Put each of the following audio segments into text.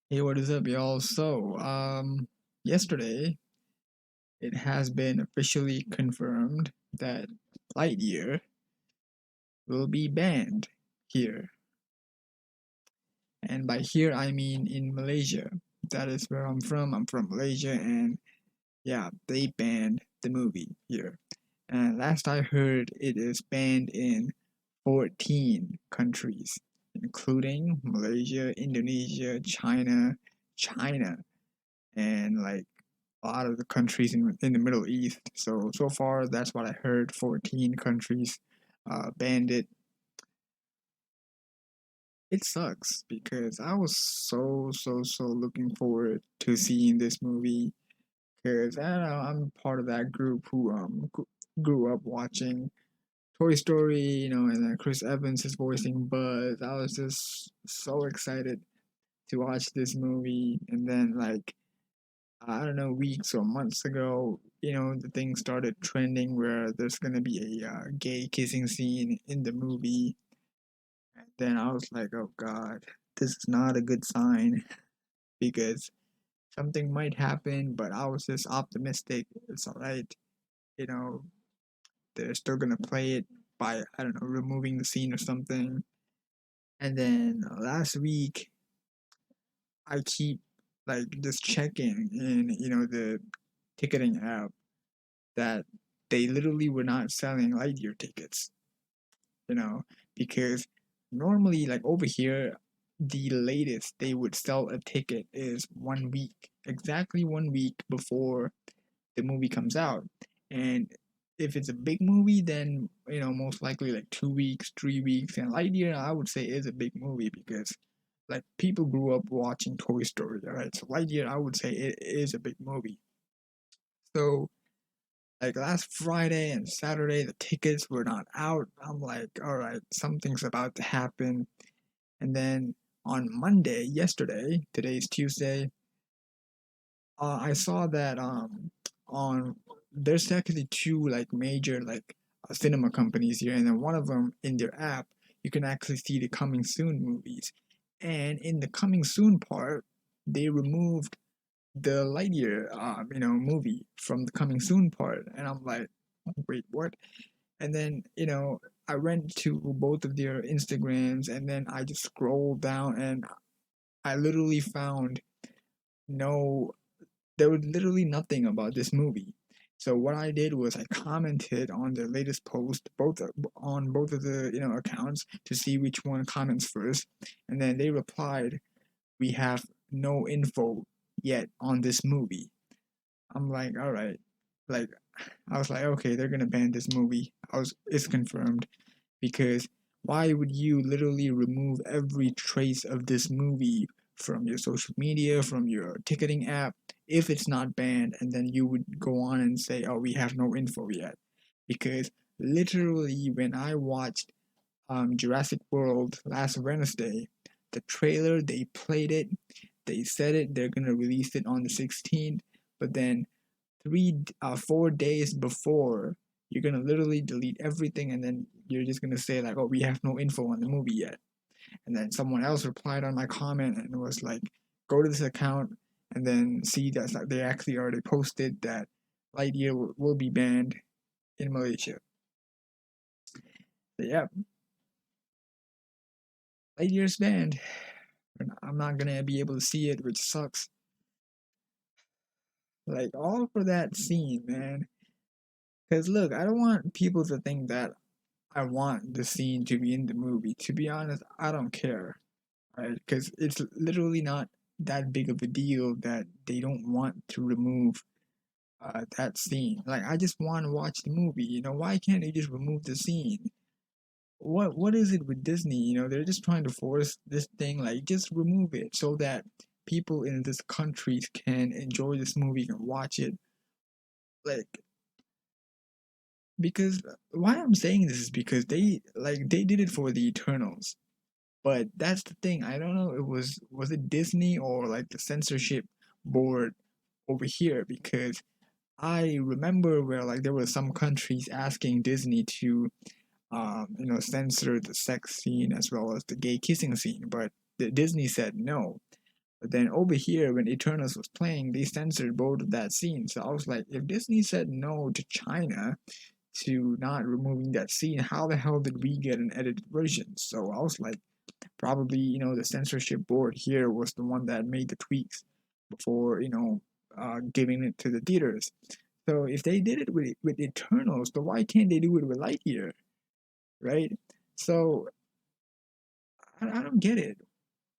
Hey, what is up, y'all? Yesterday it has been officially confirmed that Lightyear will be banned here. And by here, I mean in Malaysia. That is where I'm from. I'm from Malaysia, and yeah, they banned the movie here. And last I heard, it is banned in 14 countries, including Malaysia, Indonesia, China, and like a lot of the countries in the Middle East. So far, that's what I heard. 14 countries banned it. It sucks because I was so looking forward to seeing this movie because I don't know, I'm part of that group who grew up watching Toy Story, and then Chris Evans is voicing Buzz. I was just so excited to watch this movie, and then like I don't know, weeks or months ago, the thing started trending where there's gonna be a gay kissing scene in the movie. And then I was like, oh God, this is not a good sign because something might happen, but I was just optimistic. It's alright, you know, they're still gonna play it by, I don't know, removing the scene or something. And then last week, I keep like just checking in, the ticketing app that they literally were not selling Lightyear tickets, you know, because normally, like over here, the latest they would sell a ticket is 1 week, exactly 1 week before the movie comes out. And if it's a big movie, then, most likely like 2 weeks, 3 weeks. And Lightyear, I would say, is a big movie because like people grew up watching Toy Story, all right? So Lightyear, I would say it is a big movie. So like last Friday and Saturday, the tickets were not out. I'm like, all right, something's about to happen. And then on Monday, yesterday, today's Tuesday, I saw that on there's actually two like major like cinema companies here, and then one of them in their app you can actually see the coming soon movies. And in the coming soon part, they removed the Lightyear, movie from the coming soon part, and I'm like, wait, what? And then, I went to both of their Instagrams, and then I just scrolled down, and I literally found no, there was literally nothing about this movie. So what I did was I commented on the latest post, both on both of the accounts to see which one comments first, and then they replied, "We have no info yet on this movie." I'm like, all right. Like, I was like, okay, they're gonna ban this movie. It's confirmed because why would you literally remove every trace of this movie from your social media, from your ticketing app, if it's not banned, and then you would go on and say, oh, we have no info yet? Because literally, when I watched Jurassic World last Wednesday, the trailer, they played it, they said it, they're gonna release it on the 16th, but then 4 days before, you're gonna literally delete everything, and then you're just gonna say like, "Oh, we have no info on the movie yet." And then someone else replied on my comment and was like, "Go to this account and then see that like, they actually already posted that Lightyear will be banned in Malaysia." But yeah, Lightyear's banned. I'm not gonna be able to see it, which sucks. Like all for that scene, man. Cause look, I don't want people to think that I want the scene to be in the movie. To be honest, I don't care, right? Because it's literally not that big of a deal that they don't want to remove that scene. Like, I just want to watch the movie. Why can't they just remove the scene? What is it with Disney? They're just trying to force this thing. Like, just remove it so that people in this country can enjoy this movie and watch it. Like, because why I'm saying this is because they did it for the Eternals. But that's the thing. I don't know. Was it Disney or like the censorship board over here? Because I remember where like there were some countries asking Disney to censor the sex scene as well as the gay kissing scene, but Disney said no. But then over here, when Eternals was playing, they censored both of that scene. So I was like, if Disney said no to China to not removing that scene, how the hell did we get an edited version? So I was like, probably, the censorship board here was the one that made the tweaks before, giving it to the theaters. So if they did it with Eternals, then why can't they do it with Lightyear, right? So I don't get it.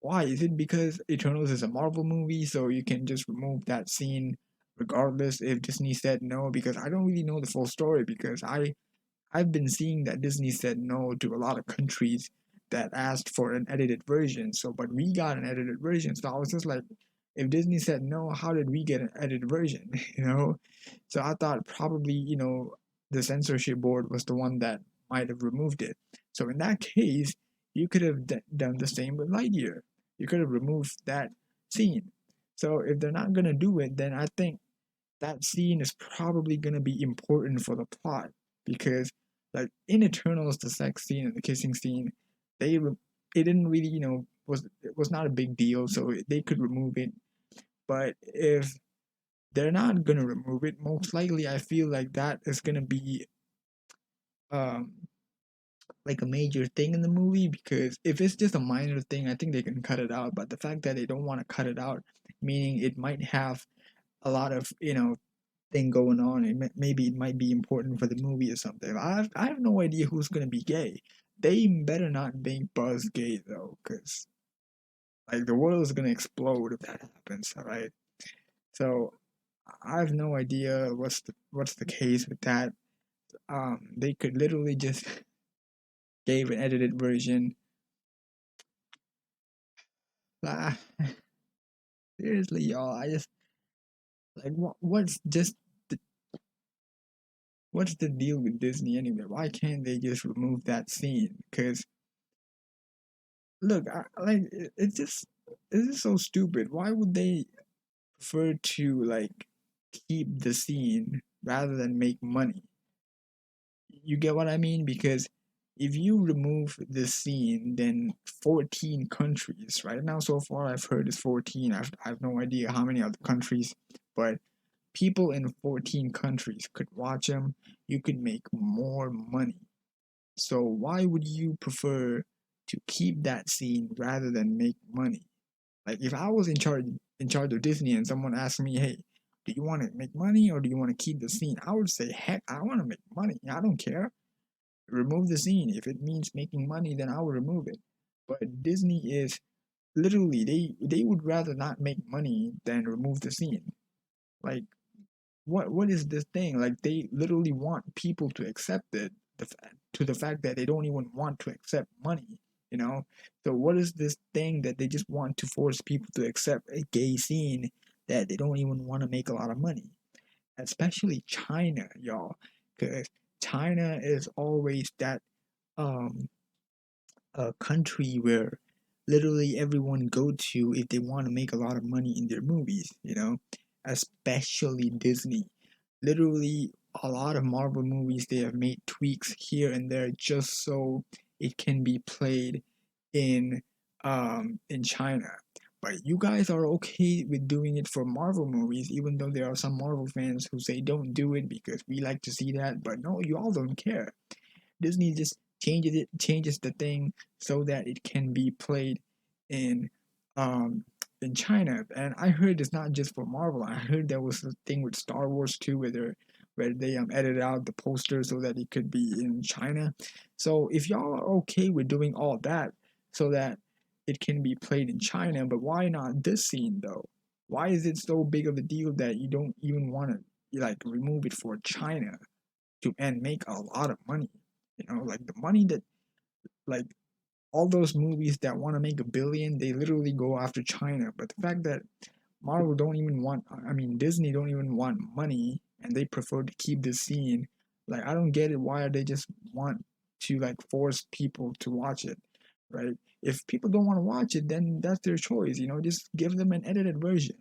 Why? Is it because Eternals is a Marvel movie, so you can just remove that scene regardless if Disney said no? Because I don't really know the full story because I've been seeing that Disney said no to a lot of countries that asked for an edited version. So, but we got an edited version. So I was just like, if Disney said no, how did we get an edited version? you know? So I thought probably, the censorship board was the one that might have removed it. So in that case, you could have done the same with Lightyear. You could have removed that scene. So if they're not gonna do it, then I think that scene is probably gonna be important for the plot because, like in Eternals, the sex scene and the kissing scene, it didn't really, it was not a big deal, so they could remove it. But if they're not gonna remove it, most likely I feel like that is gonna be um like a major thing in the movie because if it's just a minor thing, I think they can cut it out. But the fact that they don't want to cut it out, meaning it might have a lot of thing going on, and maybe it might be important for the movie or something. I have no idea who's gonna be gay. They better not make Buzz gay though, because like the world is gonna explode if that happens. All right, so I have no idea what's the case with that. They could literally just gave an edited version. Ah, seriously, y'all, I just like what's the deal with Disney anyway? Why can't they just remove that scene? Because look, it's just so stupid. Why would they prefer to like keep the scene rather than make money? You get what I mean? Because if you remove the scene, then 14 countries, right now so far I've heard it's 14. I've no idea how many other countries, but people in 14 countries could watch them. You could make more money. So why would you prefer to keep that scene rather than make money? Like if I was in charge of Disney and someone asked me, "Hey, do you want to make money or do you want to keep the scene?" I would say, "Heck, I want to make money. I don't care. Remove the scene. If it means making money, then I will remove it." But Disney is literally they would rather not make money than remove the scene. Like what is this thing? Like they literally want people to accept it to the fact that they don't even want to accept money, you know? So what is this thing that they just want to force people to accept a gay scene that they don't even want to make a lot of money? Especially China, y'all, because China is always that um a country where literally everyone go to if they want to make a lot of money in their movies, especially Disney. Literally a lot of Marvel movies they have made tweaks here and there just so it can be played in in China. But you guys are okay with doing it for Marvel movies, even though there are some Marvel fans who say don't do it because we like to see that. But no, you all don't care. Disney just changes the thing so that it can be played in um in China. And I heard it's not just for Marvel. I heard there was a thing with Star Wars too, where they edited out the poster so that it could be in China. So if y'all are okay with doing all that so that it can be played in China, but why not this scene though? Why is it so big of a deal that you don't even want to like remove it for China to and make a lot of money? Like the money that like all those movies that want to make 1 billion, they literally go after China. But the fact that Marvel don't even want, I mean, Disney don't even want money, and they prefer to keep the scene. Like I don't get it. Why they just want to like force people to watch it, right? If people don't want to watch it, then that's their choice. Just give them an edited version,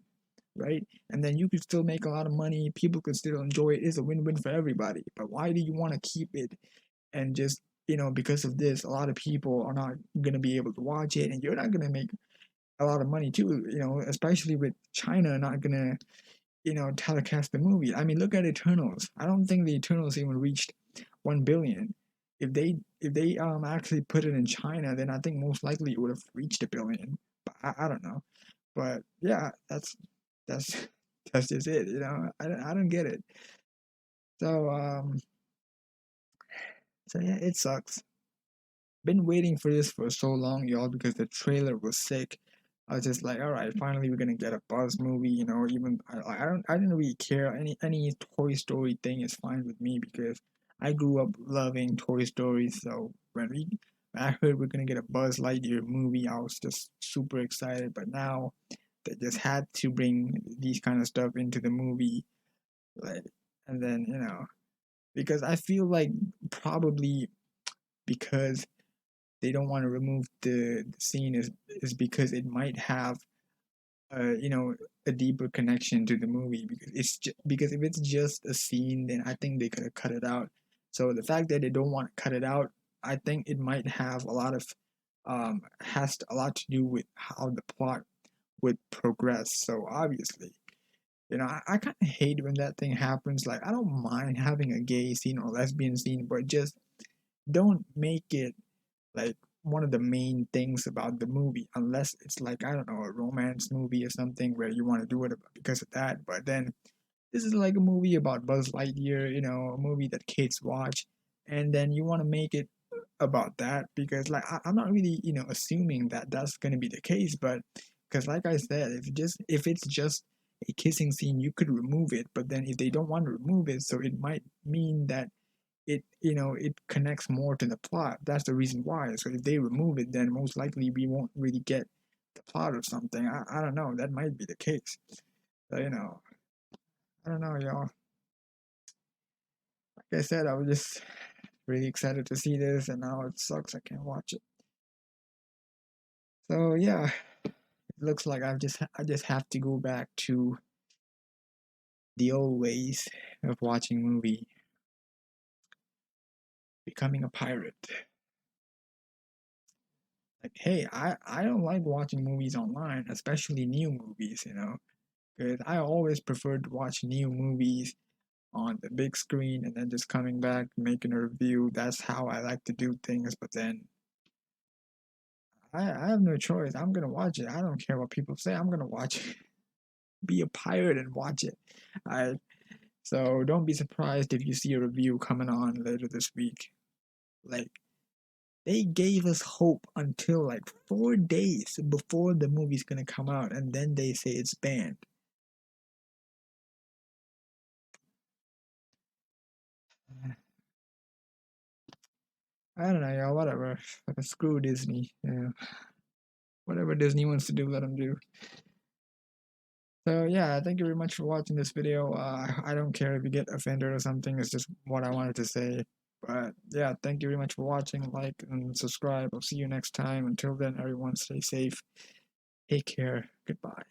right? And then you could still make a lot of money. People could still enjoy it. It's a win-win for everybody. But why do you want to keep it and just because of this a lot of people are not going to be able to watch it and you're not going to make a lot of money too. Especially with China not gonna telecast the movie. I mean, look at Eternals. I don't think the Eternals even reached 1 billion. If they actually put it in China, then I think most likely it would have reached 1 billion. But I don't know. But yeah, that's that's just it. I don't get it. So so yeah, it sucks. Been waiting for this for so long, y'all, because the trailer was sick. I was just like, all right, finally we're gonna get a Buzz movie. Even I didn't really care. Any Toy Story thing is fine with me because I grew up loving Toy Story. So when I heard we're gonna get a Buzz Lightyear movie, I was just super excited. But now they just had to bring these kind of stuff into the movie, like, and then because I feel like probably because they don't want to remove the scene is because it might have a deeper connection to the movie because because if it's just a scene then I think they could have cut it out. So the fact that they don't want to cut it out, I think it might have a lot of has a lot to do with how the plot would progress. So obviously, I kind of hate when that thing happens. Like I don't mind having a gay scene or lesbian scene, but just don't make it like one of the main things about the movie unless it's like I don't know, a romance movie or something where you want to do it because of that. But then this is like a movie about Buzz Lightyear, a movie that kids watch, and then you want to make it about that because like I'm not really assuming that that's going to be the case, but because like I said, if it's just a kissing scene you could remove it, but then if they don't want to remove it, so it might mean that it connects more to the plot. That's the reason why. So if they remove it, then most likely we won't really get the plot or something. I don't know, that might be the case. So, I don't know, y'all. Like I said, I was just really excited to see this, and now it sucks I can't watch it. So yeah, it looks like I just have to go back to the old ways of watching movie, becoming a pirate. Like, hey, I don't like watching movies online, especially new movies. Because I always prefer to watch new movies on the big screen and then just coming back, making a review. That's how I like to do things. But then I have no choice. I'm gonna watch it. I don't care what people say. I'm gonna watch it. Be a pirate and watch it. I So don't be surprised if you see a review coming on later this week. Like they gave us hope until like 4 days before the movie's gonna come out, and then they say it's banned. I don't know, y'all. Whatever. Screw Disney. Yeah. Whatever Disney wants to do, let them do. So yeah, thank you very much for watching this video. I don't care if you get offended or something. It's just what I wanted to say. But yeah, thank you very much for watching. Like and subscribe. I'll see you next time. Until then, everyone stay safe. Take care. Goodbye.